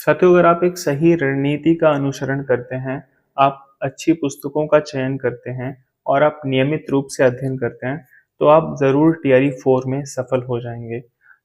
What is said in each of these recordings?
साथियों, अगर आप एक सही रणनीति का अनुसरण करते हैं, आप अच्छी पुस्तकों का चयन करते हैं और आप नियमित रूप से अध्ययन करते हैं, तो आप ज़रूर टीआरई 4 में सफल हो जाएँगे।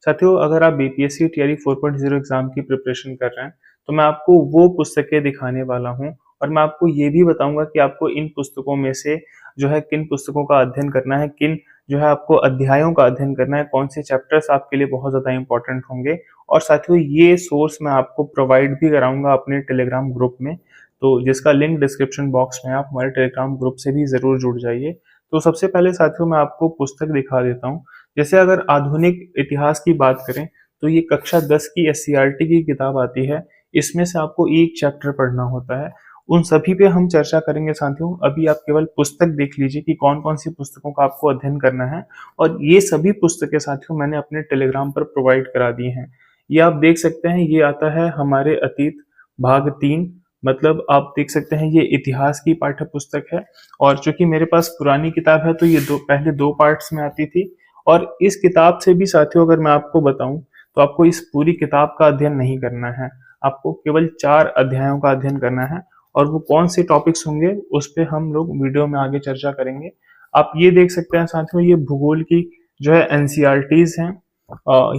साथियों, अगर आप बीपीएससी टीआरई 4.0 एग्ज़ाम की प्रिपरेशन कर रहे हैं, तो मैं आपको वो पुस्तकें दिखाने वाला हूँ और मैं आपको ये भी बताऊँगा कि आपको इन पुस्तकों में से जो है किन पुस्तकों का अध्ययन करना है, किन जो है आपको अध्यायों का अध्ययन करना है, कौन से चैप्टर्स आपके लिए बहुत ज़्यादा इम्पोर्टेंट होंगे। और साथियों, ये सोर्स मैं आपको प्रोवाइड भी कराऊंगा अपने टेलीग्राम ग्रुप में, तो जिसका लिंक डिस्क्रिप्शन बॉक्स में, आप हमारे टेलीग्राम ग्रुप से भी ज़रूर जुड़ जाइए। तो सबसे पहले साथियों, मैं आपको पुस्तक दिखा देता हूँ। जैसे अगर आधुनिक इतिहास की बात करें, तो ये कक्षा 10 की एससीईआरटी की किताब आती है। इसमें से आपको एक चैप्टर पढ़ना होता है। उन सभी पे हम चर्चा करेंगे साथियों। अभी आप केवल पुस्तक देख लीजिए कि कौन-कौन सी पुस्तकों का आपको अध्ययन करना है, और ये सभी पुस्तकें साथियों मैंने अपने टेलीग्राम पर प्रोवाइड करा दी हैं। ये आप देख सकते हैं, ये आता है हमारे अतीत भाग 3। मतलब आप देख सकते हैं ये इतिहास की पाठ्य पुस्तक है, और चूंकि मेरे पास पुरानी किताब है तो ये पहले दो पार्ट्स में आती थी। और इस किताब से भी साथियों अगर मैं आपको बताऊं, तो आपको इस पूरी किताब का अध्ययन नहीं करना है। आपको केवल 4 अध्यायों का अध्ययन करना है, और वो कौन से टॉपिक्स होंगे उस पे हम लोग वीडियो में आगे चर्चा करेंगे। आप ये देख सकते हैं साथियों, ये भूगोल की जो है एनसीईआरटीज हैं।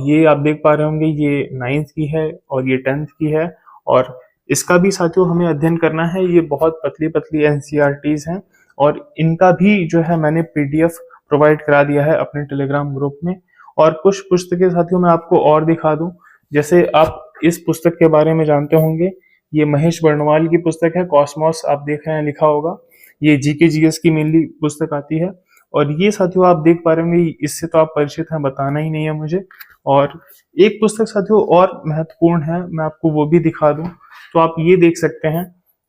ये आप देख पा रहे होंगे, ये 9th की है और ये 10th की है। और इसका भी साथियों हमें अध्ययन करना है। ये बहुत पतली पतली एनसीईआरटीज हैं, और इनका भी जो है मैंने पीडीएफ प्रोवाइड करा दिया है अपने टेलीग्राम ग्रुप में। और कुछ पुस्तकें साथियों मैं आपको और दिखा दूं। जैसे आप इस पुस्तक के बारे में जानते होंगे, ये महेश बर्णवाल की पुस्तक है, कॉस्मोस, आप देख रहे हैं लिखा होगा। ये जीके जीएस की मेनली पुस्तक आती है। और ये साथियों आप देख पा रहे होंगे, इससे तो आप परिचित हैं, बताना ही नहीं है मुझे। और एक पुस्तक साथियों और महत्वपूर्ण है, मैं आपको वो भी दिखा दूं। तो आप ये देख सकते हैं,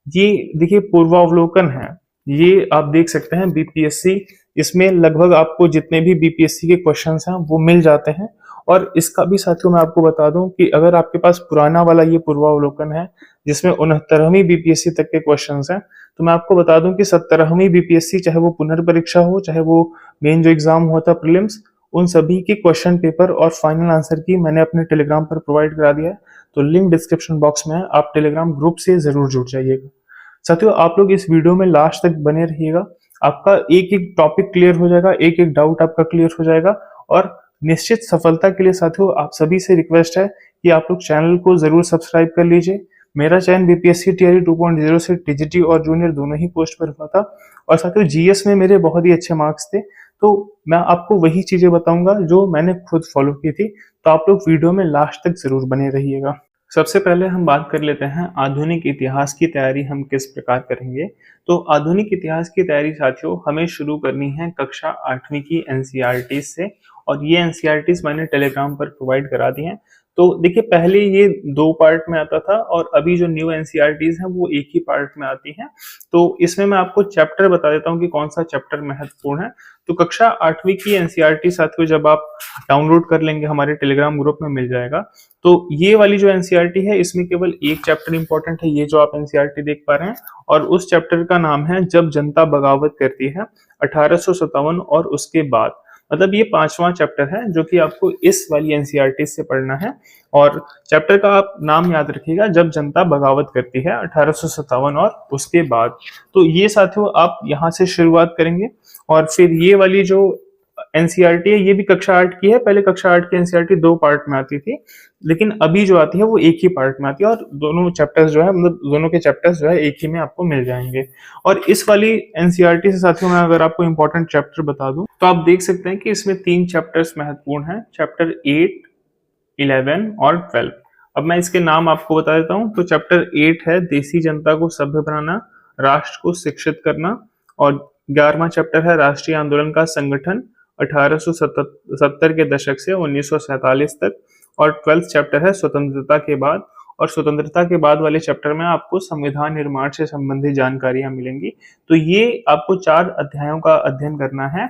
ये देखिए पूर्वावलोकन है। ये आप देख सकते हैं बीपीएससी, इसमें लगभग आपको जितने भी बीपीएससी के क्वेश्चंस हैं वो मिल जाते हैं। और इसका भी साथियों मैं आपको बता दूं कि अगर आपके पास पुराना वाला ये पूर्वावलोकन है, जिसमें 69वीं बीपीएससी तक के क्वेश्चंस हैं, तो मैं आपको बता दूं कि 17वीं बीपीएससी, चाहे वो पुनर्परीक्षा हो, चाहे वो मेन जो एग्जाम हुआ था प्रीलिम्स, उन सभी के क्वेश्चन पेपर और फाइनल आंसर की मैंने अपने टेलीग्राम पर प्रोवाइड करा दिया है। तो लिंक डिस्क्रिप्शन बॉक्स में है, आप टेलीग्राम ग्रुप से जरूर जुड़ जाइएगा। साथियों, आप लोग इस वीडियो में लास्ट तक बने रहिएगा। आपका एक एक टॉपिक क्लियर हो जाएगा, एक एक डाउट आपका क्लियर हो जाएगा। और निश्चित सफलता के लिए साथियों आप सभी से रिक्वेस्ट है कि आप लोग चैनल को जरूर सब्सक्राइब कर लीजिए। मेरा चयन बीपीएससी टीआरई 2.0 से टीजीटी और जूनियर दोनों ही पोस्ट पर हुआ था। और साथियों जीएस में मेरे बहुत ही अच्छे मार्क्स थे, तो मैं आपको वही चीजें बताऊंगा जो मैंने खुद फॉलो की थी। तो आप लोग वीडियो में लास्ट तक जरूर बने रहिएगा। सबसे पहले हम बात कर लेते हैं आधुनिक इतिहास की तैयारी हम किस प्रकार करेंगे। तो आधुनिक इतिहास की तैयारी साथियों हमें शुरू करनी है कक्षा 8वीं की एनसीईआरटी से, और ये एनसीईआरटीज मैंने टेलीग्राम पर प्रोवाइड करा दी हैं। तो देखिए, पहले ये 2 पार्ट में आता था, और अभी जो न्यू एनसीईआरटीज हैं वो एक ही पार्ट में आती हैं। तो इसमें मैं आपको चैप्टर बता देता हूँ कि कौन सा चैप्टर महत्वपूर्ण है। तो कक्षा 8वीं की एनसीईआरटी साथियों जब आप डाउनलोड कर लेंगे, हमारे टेलीग्राम ग्रुप में मिल जाएगा। तो ये वाली जो एनसीईआरटी है, इसमें केवल एक चैप्टर इंपॉर्टेंट है, ये जो आप एनसीईआरटी देख पा रहे हैं। और उस चैप्टर का नाम है जब जनता बगावत करती है, 1857 और उसके बाद। मतलब ये 5वां चैप्टर है जो कि आपको इस वाली एनसीईआरटी से पढ़ना है। और चैप्टर का आप नाम याद रखिएगा, जब जनता बगावत करती है, 1857 और उसके बाद। तो ये साथियों आप यहाँ से शुरुआत करेंगे। और फिर ये वाली जो एनसीईआरटी है, ये भी कक्षा 8 की है। पहले कक्षा 8 की एनसीईआरटी 2 पार्ट में आती थी, लेकिन अभी जो आती है वो एक ही पार्ट में आती है। और दोनों चैप्टर्स जो है, मतलब दोनों के चैप्टर्स जो है एक ही में आपको मिल जाएंगे। और इस वाली एनसीईआरटी से साथियों मैं अगर आपको इंपॉर्टेंट चैप्टर बता दूं, तो आप देख सकते हैं कि इसमें 3 चैप्टर्स महत्वपूर्ण हैं, चैप्टर 8, 11 और 12। अब मैं इसके नाम आपको बता देता हूं। तो चैप्टर 8 है देसी जनता को सभ्य बनाना, राष्ट्र को शिक्षित करना। और 11वां चैप्टर है राष्ट्रीय आंदोलन का संगठन, 1870 के दशक से 1947 तक। और 12th चैप्टर है स्वतंत्रता के बाद। और स्वतंत्रता के बाद वाले चैप्टर में आपको संविधान निर्माण से संबंधित जानकारियां मिलेंगी। तो ये आपको 4 अध्यायों का अध्ययन करना है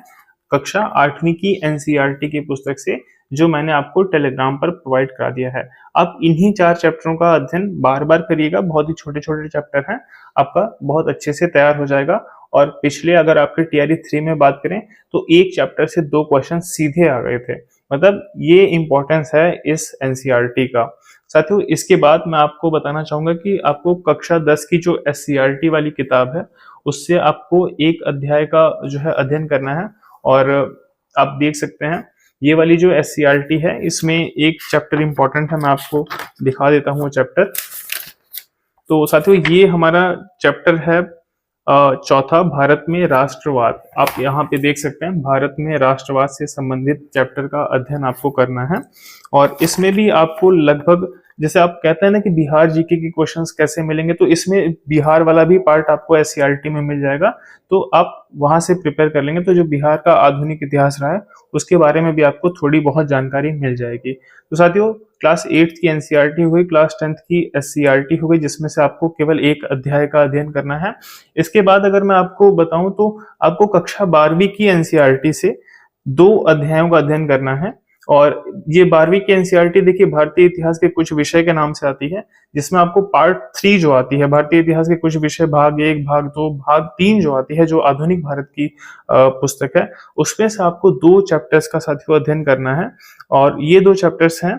कक्षा 8वीं की एनसीईआरटी की पुस्तक से, जो मैंने आपको टेलीग्राम पर प्रोवाइड करा दिया है। आप इन्हीं 4 चैप्टरों का अध्ययन बार बार करिएगा, बहुत ही छोटे छोटे चैप्टर हैं, आपका बहुत अच्छे से तैयार हो जाएगा। और पिछले अगर आपके टीआरई 3 में बात करें, तो एक चैप्टर से 2 क्वेश्चन सीधे आ गए थे। मतलब ये इंपॉर्टेंस है इस एनसीईआरटी का। साथियों इसके बाद मैं आपको बताना चाहूंगा कि आपको कक्षा 10 की जो एससीईआरटी वाली किताब है उससे आपको एक अध्याय का जो है अध्ययन करना है। और आप देख सकते हैं ये वाली जो एससीईआरटी है इसमें एक चैप्टर इंपॉर्टेंट है, मैं आपको दिखा देता हूँ चैप्टर। तो साथियों ये हमारा चैप्टर है चौथा, भारत में राष्ट्रवाद। आप यहाँ पे देख सकते हैं भारत में राष्ट्रवाद से संबंधित चैप्टर का अध्ययन आपको करना है। और इसमें भी आपको लगभग, जैसे आप कहते हैं ना कि बिहार जीके के क्वेश्चंस कैसे मिलेंगे, तो इसमें बिहार वाला भी पार्ट आपको एससीईआरटी में मिल जाएगा, तो आप वहां से प्रिपेयर कर लेंगे तो जो बिहार का आधुनिक इतिहास रहा है उसके बारे में भी आपको थोड़ी बहुत जानकारी मिल जाएगी। तो साथियों क्लास 8 की एनसीईआरटी हो गई, क्लास 10 की एससीईआरटी हो गई, जिसमें से आपको केवल एक अध्याय का अध्ययन करना है। इसके बाद अगर मैं आपको बताऊं तो आपको कक्षा 12वीं की एनसीईआरटी से 2 अध्यायों का अध्ययन करना है। और ये 12वीं की एनसीईआरटी देखिए भारतीय इतिहास के कुछ विषय के नाम से आती है, जिसमें आपको पार्ट 3 जो आती है भारतीय इतिहास के कुछ विषय, भाग 1, भाग 2, भाग 3 जो आती है, जो आधुनिक भारत की पुस्तक है, उसमें से आपको 2 चैप्टर्स का साथियों अध्ययन करना है। और ये 2 चैप्टर्स हैं,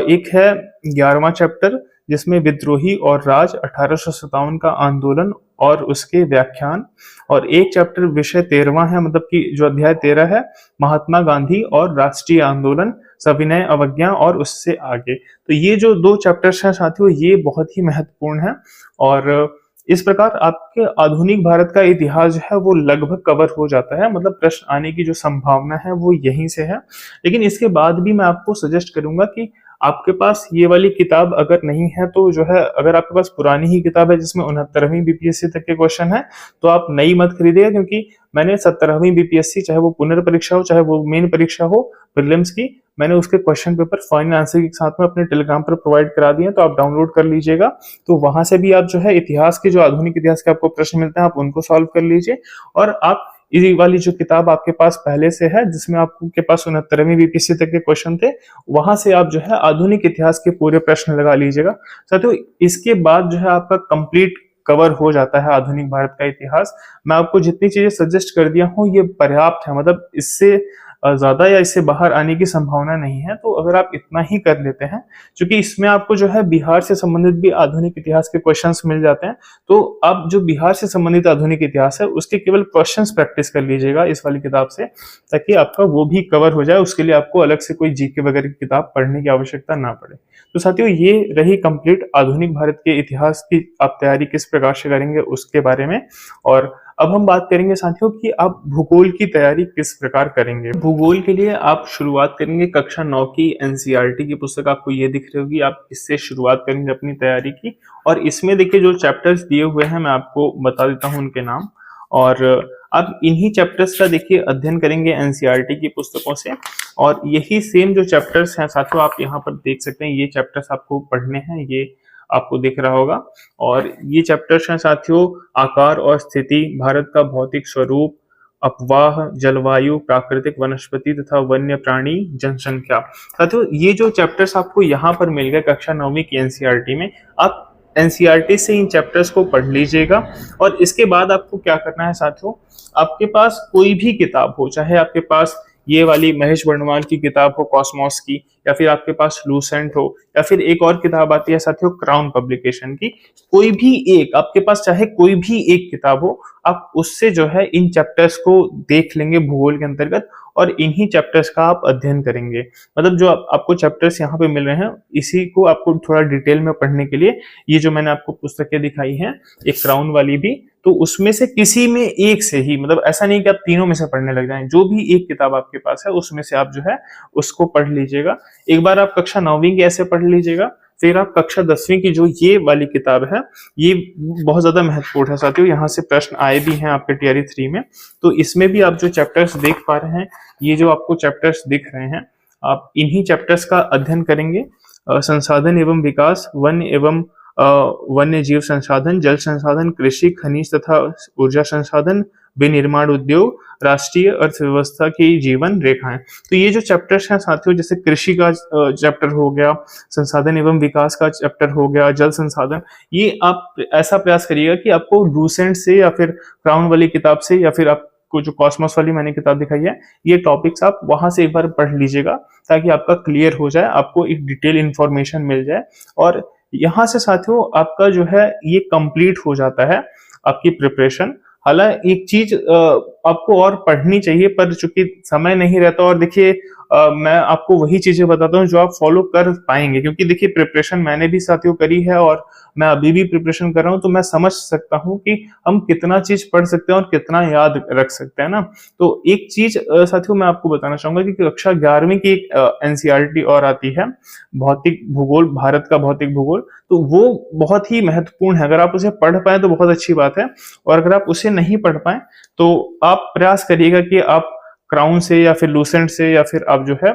एक है 11वां चैप्टर जिसमें विद्रोही और राज 1857 का आंदोलन और उसके व्याख्यान, और एक चैप्टर विषय 13वां है, मतलब कि जो अध्याय 13 है, महात्मा गांधी और राष्ट्रीय आंदोलन, सविनय अवज्ञा और उससे आगे। तो ये जो 2 चैप्टर्स हैं साथियों ये बहुत ही महत्वपूर्ण है। और इस प्रकार आपके आधुनिक भारत का इतिहास जो है वो लगभग कवर हो जाता है, मतलब प्रश्न आने की जो संभावना है वो यहीं से है। लेकिन इसके बाद भी मैं आपको सजेस्ट करूंगा कि आपके पास ये वाली किताब अगर नहीं है तो जो है, अगर आपके पास पुरानी ही किताब है जिसमें 69वीं बीपीएससी तक के क्वेश्चन है, तो आप नई मत खरीदिएगा, क्योंकि मैंने 17वीं बीपीएससी, चाहे वो पुनर्परीक्षा हो चाहे वो मेन परीक्षा हो प्रीलिम्स की, मैंने उसके क्वेश्चन पेपर फाइनल आंसर के साथ में अपने टेलीग्राम पर प्रोवाइड करा दिए, तो आप डाउनलोड कर लीजिएगा। तो वहां से भी आप जो है इतिहास के, जो आधुनिक इतिहास के आपको प्रश्न मिलते हैं, आप उनको सॉल्व कर लीजिए। और आप ये वाली जो किताब आपके पास पहले से है जिसमें आपको के पास 69वीं बीपीएससी तक के क्वेश्चन थे, वहां से आप जो है आधुनिक इतिहास के पूरे प्रश्न लगा लीजिएगा। साथियों इसके बाद जो है आपका कंप्लीट कवर हो जाता है आधुनिक भारत का इतिहास। मैं आपको जितनी चीजें सजेस्ट कर दिया हूँ ये पर्याप्त है, मतलब इससे ज्यादा या इससे बाहर आने की संभावना नहीं है। तो अगर आप इतना ही कर लेते हैं, क्योंकि इसमें आपको जो है बिहार से संबंधित भी आधुनिक इतिहास के क्वेश्चंस मिल जाते हैं, तो आप जो बिहार से संबंधित आधुनिक इतिहास है उसके केवल क्वेश्चंस प्रैक्टिस कर लीजिएगा इस वाली किताब से, ताकि आपका वो भी कवर हो जाए। उसके लिए आपको अलग से कोई जीके वगैरह की किताब पढ़ने की आवश्यकता ना पड़े। तो साथियों ये रही कंप्लीट आधुनिक भारत के इतिहास की आप तैयारी किस प्रकार से करेंगे उसके बारे में। और अब हम बात करेंगे साथियों कि आप भूगोल की तैयारी किस प्रकार करेंगे। भूगोल के लिए आप शुरुआत करेंगे कक्षा 9 की एनसीईआरटी की पुस्तक, आपको ये दिख रही होगी, आप इससे शुरुआत करेंगे अपनी तैयारी की। और इसमें देखिए जो चैप्टर्स दिए हुए हैं मैं आपको बता देता हूँ उनके नाम, और आप इन्हीं चैप्टर्स का देखिए अध्ययन करेंगे एनसीईआरटी की पुस्तकों से। और यही सेम जो चैप्टर्स हैं साथियों आप यहाँ पर देख सकते हैं, ये चैप्टर्स आपको पढ़ने हैं, ये आपको दिख रहा होगा। और ये चैप्टर्स हैं साथियों आकार और स्थिति, भारत का भौतिक स्वरूप, अपवाह, जलवायु, प्राकृतिक वनस्पति तथा वन्य प्राणी, जनसंख्या। साथियों ये जो चैप्टर्स आपको यहाँ पर मिल गए कक्षा 9वीं की एनसीईआरटी में, आप एनसीईआरटी से इन चैप्टर्स को पढ़ लीजिएगा। और इसके बाद आपको क्या करना है साथियों, आपके पास कोई भी किताब हो, चाहे आपके पास ये वाली महेश वर्णवाल की किताब हो कॉस्मोस की, या फिर आपके पास लूसेंट हो, या फिर एक और किताब आती है साथियों क्राउन पब्लिकेशन की, कोई भी एक आपके पास, चाहे कोई भी एक किताब हो, आप उससे जो है इन चैप्टर्स को देख लेंगे भूगोल के अंतर्गत, और इन्हीं चैप्टर्स का आप अध्ययन करेंगे। मतलब जो आपको चैप्टर्स यहाँ पे मिल रहे हैं इसी को आपको थोड़ा डिटेल में पढ़ने के लिए ये जो मैंने आपको पुस्तकें दिखाई हैं, एक क्राउन वाली भी, तो उसमें से किसी में एक से ही, मतलब ऐसा नहीं कि आप तीनों में से पढ़ने लग जाएं, जो भी एक किताब आपके पास है उसमें से आप जो है उसको पढ़ लीजिएगा। एक बार आप कक्षा 9वीं की ऐसे पढ़ लीजिएगा, फिर आप कक्षा 10वीं की जो ये वाली किताब है, ये बहुत ज्यादा महत्वपूर्ण है साथियों, यहाँ से प्रश्न आए भी हैं आपके टीआरई 3 में। तो इसमें भी आप जो चैप्टर्स देख पा रहे हैं, ये जो आपको चैप्टर्स दिख रहे हैं, आप इन्हीं चैप्टर्स का अध्ययन करेंगे। संसाधन एवं विकास, वन एवं वन्य जीव संसाधन, जल संसाधन, कृषि, खनिज तथा ऊर्जा संसाधन, विनिर्माण उद्योग, राष्ट्रीय अर्थव्यवस्था की जीवन रेखाएं। तो ये जो चैप्टर्स हैं साथियों, जैसे कृषि का चैप्टर हो गया, संसाधन एवं विकास का चैप्टर हो गया, जल संसाधन, ये आप ऐसा प्रयास करिएगा कि आपको लूसेंट से या फिर क्राउन वाली किताब से या फिर आप आपको जो कॉस्मोस वाली मैंने किताब दिखाई है, ये टॉपिक्स आप वहां से एक बार पढ़ लीजिएगा ताकि आपका क्लियर हो जाए, आपको एक डिटेल इंफॉर्मेशन मिल जाए। और यहाँ से साथियों आपका जो है ये कंप्लीट हो जाता है आपकी प्रिपरेशन। हालांकि एक चीज आपको और पढ़नी चाहिए, पर चूंकि समय नहीं रहता, और देखिए मैं आपको वही चीजें बताता हूँ जो आप फॉलो कर पाएंगे, क्योंकि देखिए प्रिपरेशन मैंने भी साथियों करी है और मैं अभी भी प्रिपरेशन कर रहा हूँ, तो मैं समझ सकता हूँ कि हम कितना चीज पढ़ सकते हैं और कितना याद रख सकते हैं ना। तो एक चीज साथियों मैं आपको बताना चाहूंगा कि कक्षा 11वीं की एक एनसीईआरटी और आती है, भौतिक भूगोल, भारत का भौतिक भूगोल। तो वो बहुत ही महत्वपूर्ण है, अगर आप उसे पढ़ पाए तो बहुत अच्छी बात है, और अगर आप उसे नहीं पढ़ पाए तो आप प्रयास करिएगा कि आप क्राउन से या फिर लूसेंट से या फिर आप जो है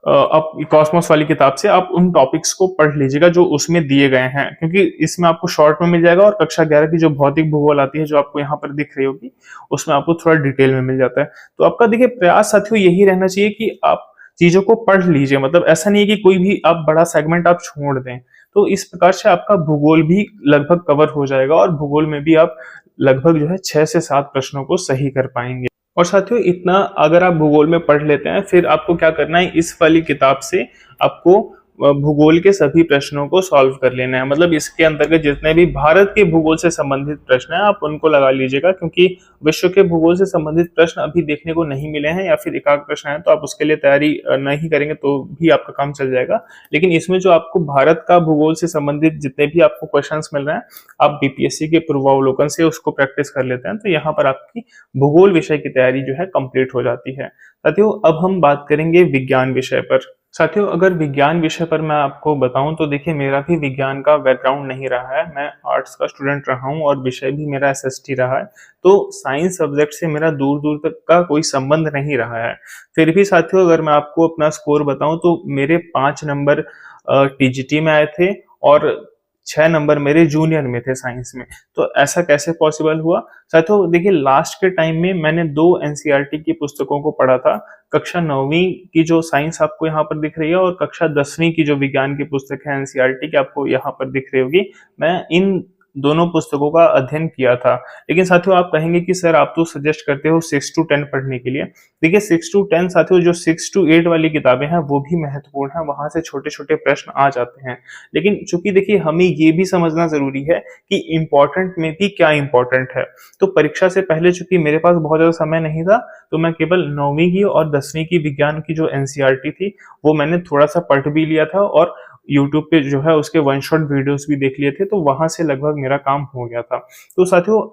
आप कॉस्मोस वाली किताब से आप उन टॉपिक्स को पढ़ लीजिएगा जो उसमें दिए गए हैं, क्योंकि इसमें आपको शॉर्ट में मिल जाएगा, और कक्षा 11 की जो भौतिक भूगोल आती है जो आपको यहाँ पर दिख रही होगी उसमें आपको थोड़ा डिटेल में मिल जाता है। तो आपका देखिए प्रयास साथियों यही रहना चाहिए कि आप चीजों को पढ़ लीजिए, मतलब ऐसा नहीं है कि कोई भी आप बड़ा सेगमेंट आप छोड़ दें। तो इस प्रकार से आपका भूगोल भी लगभग कवर हो जाएगा, और भूगोल में भी आप लगभग जो है 6 से 7 प्रश्नों को सही कर पाएंगे। और साथियों इतना अगर आप भूगोल में पढ़ लेते हैं, फिर आपको क्या करना है, इस वाली किताब से आपको भूगोल के सभी प्रश्नों को सॉल्व कर लेना है। मतलब इसके अंतर्गत जितने भी भारत के भूगोल से संबंधित प्रश्न हैं आप उनको लगा लीजिएगा, क्योंकि विश्व के भूगोल से संबंधित प्रश्न अभी देखने को नहीं मिले हैं, या फिर एकाध प्रश्न है तो आप उसके लिए तैयारी नहीं करेंगे तो भी आपका काम चल जाएगा। लेकिन इसमें जो आपको भारत का भूगोल से संबंधित जितने भी आपको क्वेश्चंस मिल रहे हैं, आप बीपीएससी के पूर्वावलोकन से उसको प्रैक्टिस कर लेते हैं, तो यहाँ पर आपकी भूगोल विषय की तैयारी जो है कंप्लीट हो जाती है। साथियों अब हम बात करेंगे विज्ञान विषय पर। साथियों अगर विज्ञान विषय पर मैं आपको बताऊं तो देखिए मेरा भी विज्ञान का बैकग्राउंड नहीं रहा है, मैं आर्ट्स का स्टूडेंट रहा हूं और विषय भी मेरा एसएसटी रहा है। तो साइंस सब्जेक्ट से मेरा दूर दूर तक का कोई संबंध नहीं रहा है। फिर भी साथियों अगर मैं आपको अपना स्कोर बताऊं तो मेरे 5 नंबर टीजीटी में आए थे और 6 नंबर मेरे जूनियर में थे साइंस में। तो ऐसा कैसे पॉसिबल हुआ? साथियों देखिए लास्ट के टाइम में मैंने 2 एनसीईआरटी की पुस्तकों को पढ़ा था। कक्षा 9वीं की जो साइंस आपको यहाँ पर दिख रही है और कक्षा 10वीं की जो विज्ञान की पुस्तक है एनसीईआरटी की आपको यहाँ पर दिख रही होगी, मैं इन दोनों पुस्तकों का अध्ययन किया था। लेकिन साथियों आप कहेंगे कि सर आप तो सजेस्ट करते हो 6 to 10 पढ़ने के लिए। देखिए 6 to 10 साथियों जो 6 to 8 वाली किताबें हैं वो भी महत्वपूर्ण है, वहां से छोटे छोटे प्रश्न आ जाते हैं। लेकिन चूंकि देखिए हमें ये भी समझना जरूरी है कि इंपॉर्टेंट में भी क्या इंपॉर्टेंट है। तो परीक्षा से पहले चूंकि मेरे पास बहुत ज्यादा समय नहीं था, तो मैं केवल 9वीं की और 10वीं की विज्ञान की जो एनसीईआरटी थी वो मैंने थोड़ा सा पढ़ भी लिया था, और यूट्यूब पे जो है उसके 1 शॉट वीडियोस भी देख लिए थे, तो वहां से लगभग मेरा काम हो गया था। तो साथियों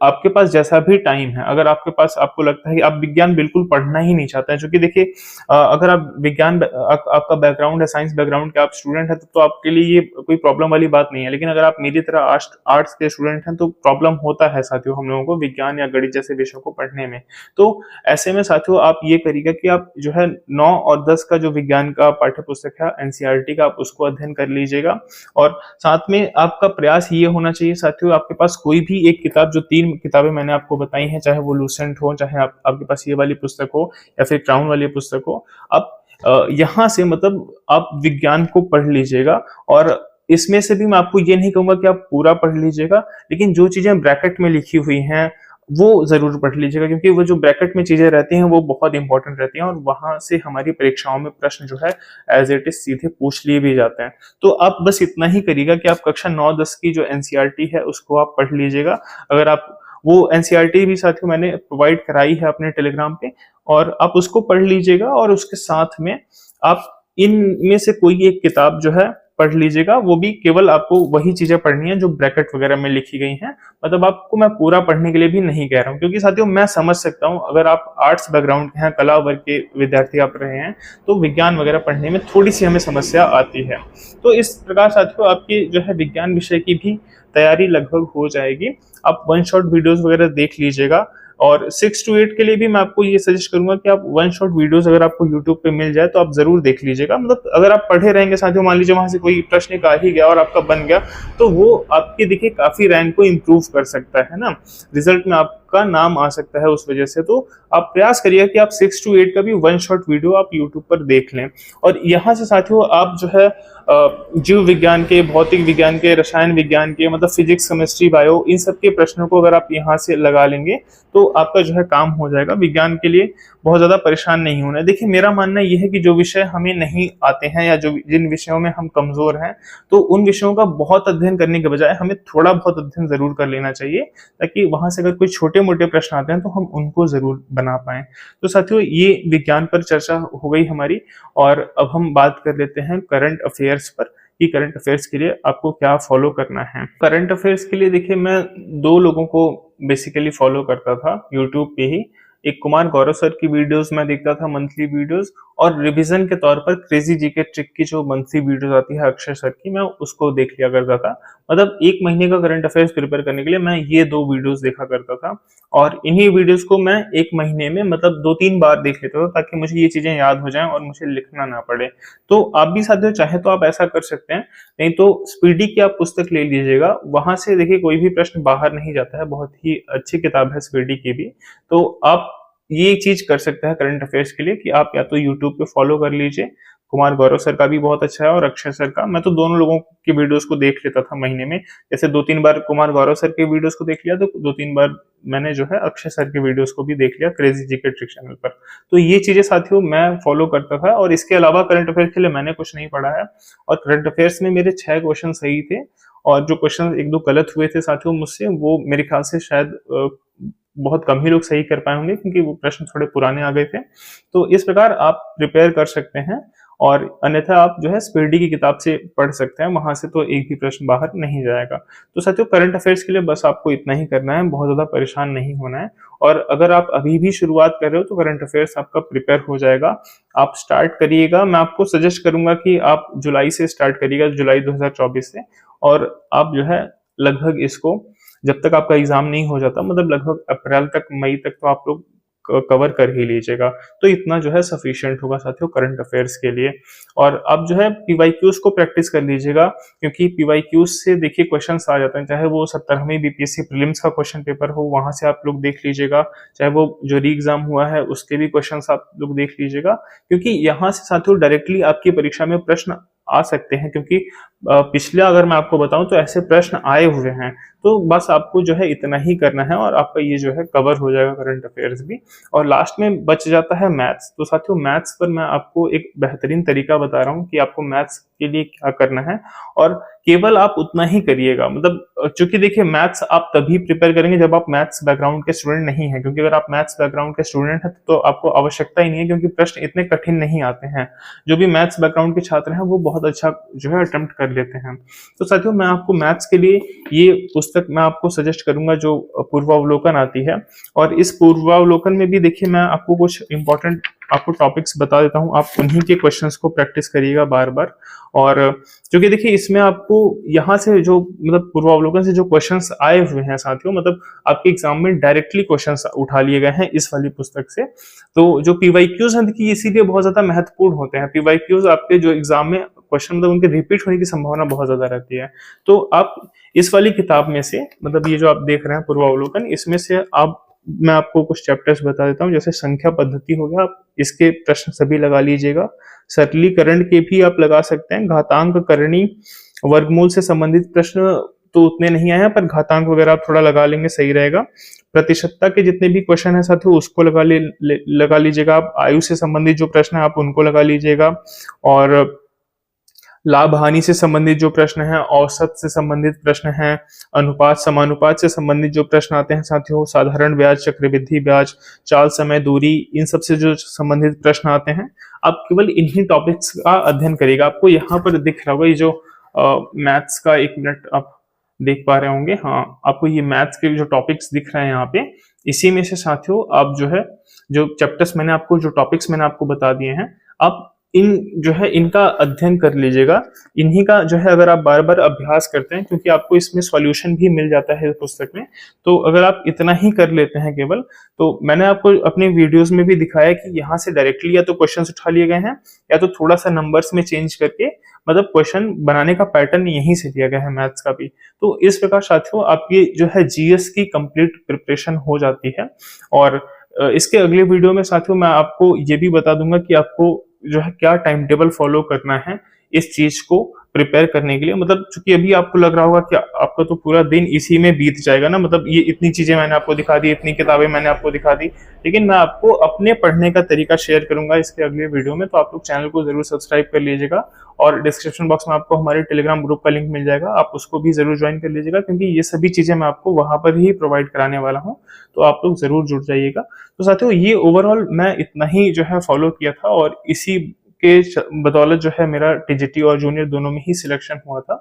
आपके पास जैसा भी टाइम है, अगर आपके पास आपको लगता है कि आप विज्ञान बिल्कुल पढ़ना ही नहीं चाहते हैं, क्योंकि देखिए अगर आप विज्ञान आपका बैकग्राउंड है साइंस बैकग्राउंड के आप स्टूडेंट हैं तो आपके लिए ये कोई प्रॉब्लम वाली बात नहीं है। लेकिन अगर आप मेरी तरह आर्ट्स के स्टूडेंट हैं तो प्रॉब्लम होता है साथियों हम लोगों को विज्ञान या गणित जैसे विषयों को पढ़ने में। तो ऐसे में साथियों आप ये करिएगा कि आप जो है 9 और 10 का जो विज्ञान का पाठ्य पुस्तक है एनसीईआरटी का, आप उसको अध्ययन कर लीजिएगा। और साथ में आपका प्रयास ये होना चाहिए साथियों आपके पास कोई भी एक किताब, जो 3 किताबें मैंने आपको बताई हैं, चाहे वो लूसेंट हो, चाहे आपके पास ये वाली पुस्तक हो या फिर क्राउन वाली पुस्तक हो, आप यहाँ से मतलब आप विज्ञान को पढ़ लीजिएगा। और इसमें से भी मैं आपको ये नहीं कहूंगा कि आप पूरा पढ़ लीजिएगा, लेकिन जो चीजें ब्रैकेट में लिखी हुई हैं वो जरूर पढ़ लीजिएगा, क्योंकि वो जो ब्रैकेट में चीजें रहती हैं वो बहुत इंपॉर्टेंट रहती हैं, और वहां से हमारी परीक्षाओं में प्रश्न जो है एज इट इज सीधे पूछ लिए भी जाते हैं। तो आप बस इतना ही करिएगा कि आप कक्षा 9-10 की जो एनसीईआरटी है उसको आप पढ़ लीजिएगा। अगर आप वो एनसीईआरटी भी साथियों मैंने प्रोवाइड कराई है अपने टेलीग्राम पे, और आप उसको पढ़ लीजिएगा, और उसके साथ में आप इनमें से कोई एक किताब जो है पढ़ लीजिएगा। वो भी केवल आपको वही चीजें पढ़नी है जो ब्रैकेट वगैरह में लिखी गई हैं, मतलब आपको मैं पूरा पढ़ने के लिए भी नहीं कह रहा हूँ, क्योंकि साथियों मैं समझ सकता हूँ अगर आप आर्ट्स बैकग्राउंड के हैं, कला वर्ग के विद्यार्थी आप रहे हैं, तो विज्ञान वगैरह पढ़ने में थोड़ी सी हमें समस्या आती है। तो इस प्रकार साथियों आपकी जो है विज्ञान विषय की भी तैयारी लगभग हो जाएगी। आप 1 शॉट वीडियोस वगैरह देख लीजिएगा, और 6 to 8 के लिए भी मैं आपको ये सजेस्ट करूंगा कि आप 1 शॉट वीडियोस अगर आपको यूट्यूब पे मिल जाए तो आप जरूर देख लीजिएगा। मतलब अगर आप पढ़े रहेंगे साथियों, मान लीजिए वहां से कोई प्रश्न आ ही गया और आपका बन गया, तो वो आपके देखिए काफी रैंक को इम्प्रूव कर सकता है ना, रिजल्ट में आपका नाम आ सकता है उस वजह से। तो आप प्रयास करिए कि आप 6 to 8 का भी 1 शॉट वीडियो आप यूट्यूब पर देख लें। और यहाँ से साथियों आप जो है जीव विज्ञान के, भौतिक विज्ञान के, रसायन विज्ञान के, मतलब फिजिक्स, केमिस्ट्री, बायो, इन सब के प्रश्नों को अगर आप यहाँ से लगा लेंगे तो आपका जो है काम हो जाएगा। विज्ञान के लिए बहुत ज्यादा परेशान नहीं होना है। देखिए, मेरा मानना यह है कि जो विषय हमें नहीं आते हैं या जो जिन विषयों में हम कमजोर हैं, तो उन विषयों का बहुत अध्ययन करने के बजाय हमें थोड़ा बहुत अध्ययन जरूर कर लेना चाहिए, ताकि वहां से अगर कोई छोटे मोटे प्रश्न आते हैं तो हम उनको जरूर बना पाए। तो साथियों, ये विज्ञान पर चर्चा हो गई हमारी, और अब हम बात कर लेते हैं करंट अफेयर्स पर कि करंट अफेयर्स के लिए आपको क्या फॉलो करना है। करंट अफेयर्स के लिए देखिए, मैं दो लोगों को बेसिकली फॉलो करता था यूट्यूब पे ही। एक कुमार गौरव सर की वीडियोस मैं देखता था, मंथली वीडियोस, और रिवीजन के तौर पर क्रेजी जीके ट्रिक की जो मंथली वीडियोस आती है अक्षय सर की, मैं उसको देख लिया करता था। मतलब एक महीने का करंट अफेयर्स प्रिपेयर करने के लिए मैं ये दो वीडियोस देखा करता था, और इन्हीं वीडियोस को मैं एक महीने में मतलब 2-3 बार देख लेता था, ताकि मुझे ये चीजें याद हो जाएं और मुझे लिखना ना पड़े। तो आप भी साथियों चाहे तो आप ऐसा कर सकते हैं, नहीं तो स्पीडी की आप पुस्तक ले लीजिएगा। वहां से देखिए कोई भी प्रश्न बाहर नहीं जाता है, बहुत ही अच्छी किताब है स्पीडी की भी। तो आप ये चीज कर सकते हैं करंट अफेयर्स के लिए कि आप या तो यूट्यूब पे फॉलो कर लीजिए, कुमार गौरव सर का भी बहुत अच्छा है और अक्षय सर का। मैं तो दोनों लोगों की वीडियोस को देख लेता था महीने में। जैसे 2-3 बार कुमार गौरव सर के वीडियोस को देख लिया, तो 2-3 बार मैंने जो है अक्षय सर के वीडियोस को भी देख लिया क्रेजी जीके ट्रिक चैनल पर। तो ये चीजें साथियों मैं फॉलो करता था, और इसके अलावा करंट अफेयर्स के लिए मैंने कुछ नहीं पढ़ा है। और करंट अफेयर्स में मेरे 6 क्वेश्चन सही थे, और जो क्वेश्चन 1-2 गलत हुए थे साथियों मुझसे, वो मेरे ख्याल से शायद बहुत कम ही लोग सही कर पाए होंगे, क्योंकि वो प्रश्न थोड़े पुराने आ गए थे। तो इस प्रकार आप प्रिपेयर कर सकते हैं, और अन्यथा आप जो है स्पीडी की किताब से पढ़ सकते हैं, वहां से तो एक भी प्रश्न बाहर नहीं जाएगा। तो साथियों, करंट अफेयर्स के लिए बस आपको इतना ही करना है, बहुत ज्यादा परेशान नहीं होना है। और अगर आप अभी भी शुरुआत कर रहे हो तो करंट अफेयर्स आपका प्रिपेयर हो जाएगा। आप स्टार्ट करिएगा, मैं आपको सजेस्ट करूंगा कि आप जुलाई से स्टार्ट करिएगा, जुलाई 2024 से, और आप जो है लगभग इसको जब तक आपका एग्जाम नहीं हो जाता, मतलब लगभग अप्रैल तक, मई तक, तो आप लोग कवर कर ही लीजिएगा। तो इतना जो है सफिशिएंट होगा साथियों करंट अफेयर्स के लिए। और आप जो है पीवाईक्यूज को प्रैक्टिस कर लीजिएगा, क्योंकि पीवाईक्यूज से देखिए क्वेश्चंस आ जाते हैं, चाहे वो 17वीं बीपीएससी प्रीलिम्स का क्वेश्चन पेपर हो, वहां से आप लोग देख लीजिएगा, चाहे वो जो री एग्जाम हुआ है उसके भी क्वेश्चंस आप लोग देख लीजिएगा, क्योंकि यहाँ से साथियों डायरेक्टली आपकी परीक्षा में प्रश्न आ सकते हैं। क्योंकि पिछले अगर मैं आपको बताऊं तो ऐसे प्रश्न आए हुए हैं। तो बस आपको जो है इतना ही करना है, और आपका ये जो है कवर हो जाएगा करंट अफेयर्स भी। और लास्ट में बच जाता है मैथ्स। तो साथियों, मैथ्स पर मैं आपको एक बेहतरीन तरीका बता रहा हूँ कि आपको मैथ्स के लिए क्या करना है, और केवल आप उतना ही करिएगा। मतलब चूंकि देखिए, मैथ्स आप तभी प्रिपेयर करेंगे जब आप मैथ्स बैकग्राउंड के स्टूडेंट नहीं है, क्योंकि अगर आप मैथ्स बैकग्राउंड के स्टूडेंट हैं तो आपको आवश्यकता ही नहीं है, क्योंकि प्रश्न इतने कठिन नहीं आते हैं। जो भी मैथ्स बैकग्राउंड के छात्र हैं वो बहुत अच्छा जो है अटेम्प्ट कर लेते हैं। तो साथियों, मैं आपको मैथ्स के लिए ये पुस्तक मैं आपको सजेस्ट करूंगा, जो पूर्वावलोकन आती है। और इस पूर्वावलोकन में भी देखिए, मैं आपको कुछ इंपॉर्टेंट आपको टॉपिक्स बता देता हूं, आप उन्हीं के क्वेश्चंस को प्रैक्टिस करिएगा बार बार। और क्योंकि देखिए, इसमें आपको यहाँ से जो मतलब पूर्वावलोकन से जो क्वेश्चंस आए हुए हैं साथियों, मतलब आपके एग्जाम में डायरेक्टली क्वेश्चंस उठा लिए गए हैं इस वाली पुस्तक से। तो जो पीवाईक्यूज हैं देखिए, इसीलिए बहुत ज्यादा महत्वपूर्ण होते हैं। पीवाईक्यूज आपके जो एग्जाम में क्वेश्चन मतलब उनके रिपीट होने की संभावना बहुत ज्यादा रहती है। तो आप इस वाली किताब में से, मतलब ये जो आप देख रहे हैं पूर्वावलोकन, इसमें से आप मैं आपको कुछ चैप्टर्स बता देता हूँ। जैसे संख्या पद्धति हो गया, आप इसके प्रश्न सभी लगा लीजिएगा। सरलीकरण के भी आप लगा सकते हैं। घातांक करणी, वर्गमूल से संबंधित प्रश्न तो उतने नहीं आए हैं, पर घातांक वगैरह आप थोड़ा लगा लेंगे, सही रहेगा। प्रतिशतता के जितने भी क्वेश्चन है साथियों, उसको लगा लीजिएगा आप। आयु से संबंधित जो प्रश्न है आप उनको लगा लीजिएगा। और लाभ हानि से संबंधित जो प्रश्न है, औसत से संबंधित प्रश्न है, अनुपात समानुपात से संबंधित जो प्रश्न आते हैं साथियों, साधारण ब्याज, चक्रवृद्धि ब्याज, चाल, समय, दूरी, इन सब से जो संबंधित प्रश्न आते हैं, आप केवल इन्हीं टॉपिक्स का अध्ययन करिएगा। आपको यहाँ पर दिख रहा होगा ये जो मैथ्स का, 1 मिनट आप देख पा रहे होंगे, हाँ, आपको ये मैथ्स के जो टॉपिक्स दिख रहे हैं यहाँ पे, इसी में से साथियों आप जो है जो चैप्टर्स मैंने आपको, जो टॉपिक्स मैंने आपको बता दिए हैं, आप इन जो है इनका अध्ययन कर लीजिएगा। इन्हीं का जो है अगर आप बार बार अभ्यास करते हैं, क्योंकि आपको इसमें सॉल्यूशन भी मिल जाता है इस पुस्तक में, तो अगर आप इतना ही कर लेते हैं केवल, तो मैंने आपको अपने वीडियोस में भी दिखाया कि यहाँ से डायरेक्टली या तो क्वेश्चंस उठा लिए गए हैं, या तो थोड़ा सा नंबर्स में चेंज करके, मतलब क्वेश्चन बनाने का पैटर्न यहीं से दिया गया है मैथ्स का भी। तो इस प्रकार साथियों आपकी जो है जीएस की कंप्लीट प्रिपरेशन हो जाती है। और इसके अगले वीडियो में साथियों मैं आपको ये भी बता दूंगा कि आपको जो है क्या टाइम टेबल फॉलो करना है इस चीज को प्रिपेयर करने के लिए, मतलब चूंकि अभी आपको लग रहा होगा कि आपका तो पूरा दिन इसी में बीत जाएगा ना, मतलब ये इतनी चीजें मैंने आपको दिखा दी, इतनी किताबें मैंने आपको दिखा दी, लेकिन मैं आपको अपने पढ़ने का तरीका शेयर करूंगा इसके अगले वीडियो में। तो आप लोग चैनल को जरूर सब्सक्राइब कर लीजिएगा, और डिस्क्रिप्शन बॉक्स में आपको हमारे टेलीग्राम ग्रुप का लिंक मिल जाएगा, आप उसको भी जरूर ज्वाइन कर लीजिएगा, क्योंकि ये सभी चीजें मैं आपको वहां पर ही प्रोवाइड कराने वाला हूँ। तो आप लोग जरूर जुड़ जाइएगा। तो साथियों, ये ओवरऑल मैं इतना ही जो है फॉलो किया था, और इसी के बदौलत जो है मेरा टीजीटी और जूनियर दोनों में ही सिलेक्शन हुआ था।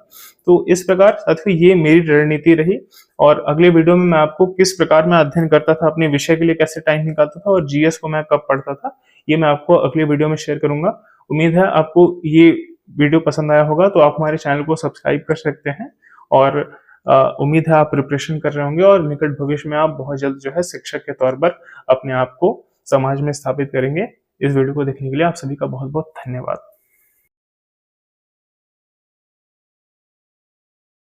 तो इस प्रकार साथियों ये मेरी रणनीति रही, और अगले वीडियो में मैं आपको किस प्रकार मैं अध्ययन करता था, अपने विषय के लिए कैसे टाइम निकालता था, और जीएस को मैं कब पढ़ता था, ये मैं आपको अगले वीडियो में शेयर करूंगा। उम्मीद है आपको ये वीडियो पसंद आया होगा, तो आप हमारे चैनल को सब्सक्राइब कर सकते हैं, और उम्मीद है आप प्रिपरेशन कर रहे होंगे, और निकट भविष्य में आप बहुत जल्द जो है शिक्षक के तौर पर अपने आप को समाज में स्थापित करेंगे। इस वीडियो को देखने के लिए आप सभी का बहुत बहुत धन्यवाद।